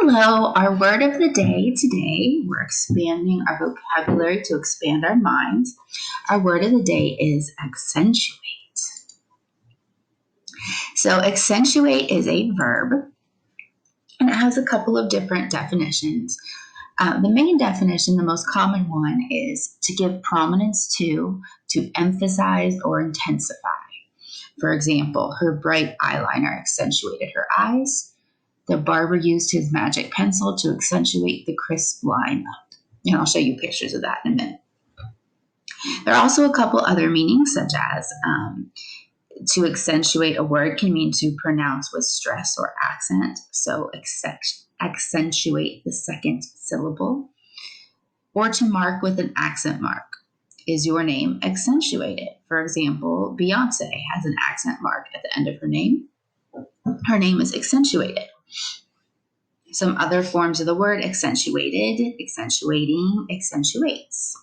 Hello, our word of the day today, we're expanding our vocabulary to expand our minds. Our word of the day is accentuate. So, accentuate is a verb and it has a couple of different definitions. The main definition, the most common one, is to give prominence to emphasize or intensify. For example, her bright eyeliner accentuated her eyes. The barber used his magic pencil to accentuate the crisp line. And I'll show you pictures of that in a minute. There are also a couple other meanings, such as to accentuate a word can mean to pronounce with stress or accent. So accentuate the second syllable. Or to mark with an accent mark. Is your name accentuated? For example, Beyonce has an accent mark at the end of her name. Her name is accentuated. Some other forms of the word: accentuated, accentuating, accentuates.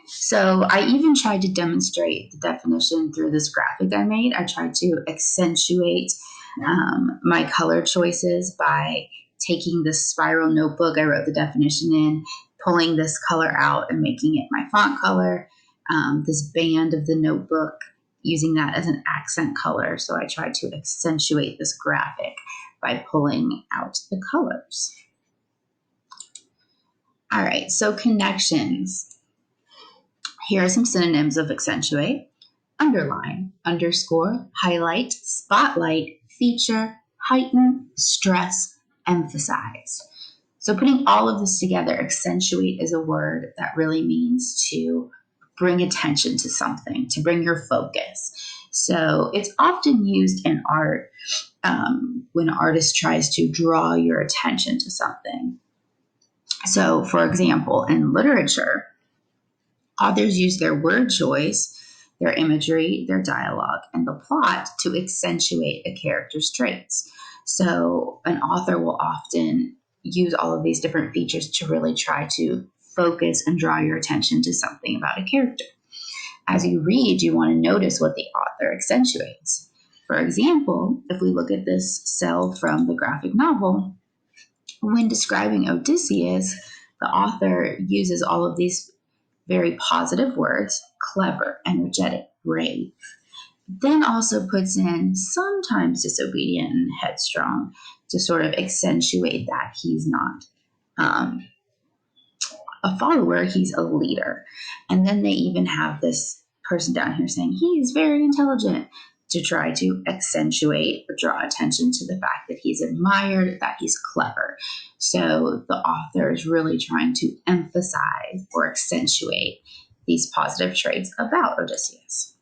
So I even tried to demonstrate the definition through this graphic I made. I tried to accentuate my color choices by taking this spiral notebook I wrote the definition in, pulling this color out and making it my font color, this band of the notebook, using that as an accent color. So I tried to accentuate this graphic by pulling out the colors. All right, so connections. Here are some synonyms of accentuate: underline, underscore, highlight, spotlight, feature, heighten, stress, emphasize. So putting all of this together, accentuate is a word that really means to bring attention to something, to bring your focus. So it's often used in art when an artist tries to draw your attention to something. So, for example, in literature, authors use their word choice, their imagery, their dialogue, and the plot to accentuate a character's traits. So an author will often use all of these different features to really try to focus and draw your attention to something about a character. As you read, you want to notice what the author accentuates. For example, if we look at this cell from the graphic novel, when describing Odysseus, the author uses all of these very positive words: clever, energetic, brave. Then also puts in sometimes disobedient and headstrong to sort of accentuate that he's not a follower, he's a leader. And then they even have this person down here saying he's very intelligent to try to accentuate or draw attention to the fact that he's admired, that he's clever. So the author is really trying to emphasize or accentuate these positive traits about Odysseus.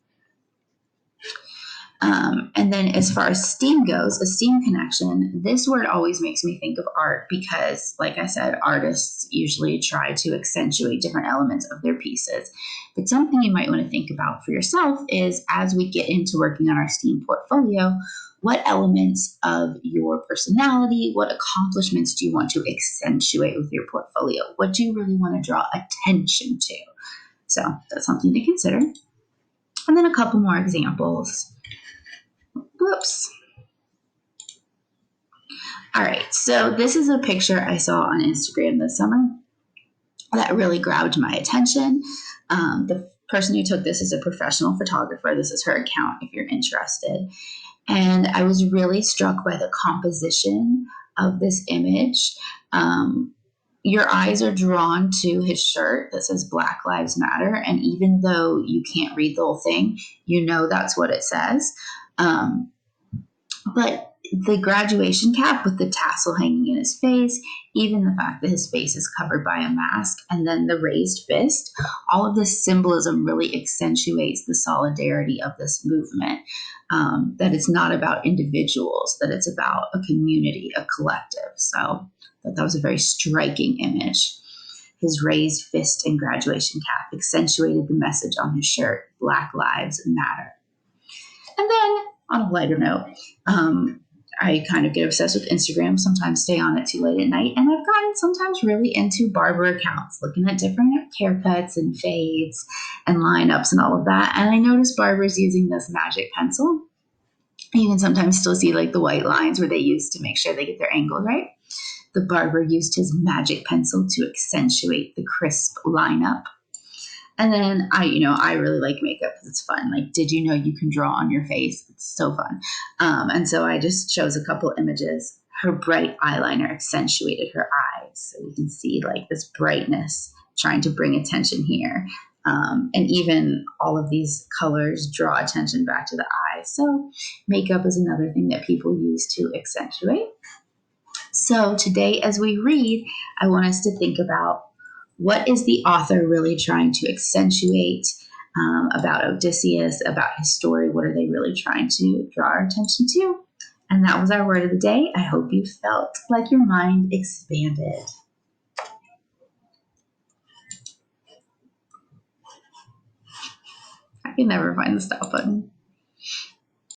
And then as far as STEAM goes, a STEAM connection, this word always makes me think of art because, like I said, artists usually try to accentuate different elements of their pieces. But something you might want to think about for yourself is, as we get into working on our STEAM portfolio, what elements of your personality, what accomplishments do you want to accentuate with your portfolio? What do you really want to draw attention to? So that's something to consider. And then a couple more examples. Whoops. All right, so this is a picture I saw on Instagram this summer that really grabbed my attention. The person who took this is a professional photographer. This is her account if you're interested. And I was really struck by the composition of this image. Your eyes are drawn to his shirt that says Black Lives Matter. And even though you can't read the whole thing, you know that's what it says. But the graduation cap with the tassel hanging in his face, even the fact that his face is covered by a mask, and then the raised fist, all of this symbolism really accentuates the solidarity of this movement, that it's not about individuals, that it's about a community, a collective. So that was a very striking image. His raised fist and graduation cap accentuated the message on his shirt, Black Lives Matter. And then, on a lighter note, I kind of get obsessed with Instagram, sometimes stay on it too late at night, and I've gotten sometimes really into barber accounts, looking at different haircuts and fades and lineups and all of that, and I noticed barbers using this magic pencil You can sometimes still see like the white lines where they use to make sure they get their angle right. The barber used his magic pencil to accentuate the crisp lineup. And then I really like makeup because it's fun. Like, did you know you can draw on your face? It's so fun. And so I just chose a couple images. Her bright eyeliner accentuated her eyes. So you can see like this brightness trying to bring attention here. And even all of these colors draw attention back to the eyes. So makeup is another thing that people use to accentuate. So today, as we read, I want us to think about what is the author really trying to accentuate about Odysseus, about his story? What are they really trying to draw our attention to? And that was our word of the day. I hope you felt like your mind expanded. I can never find the stop button.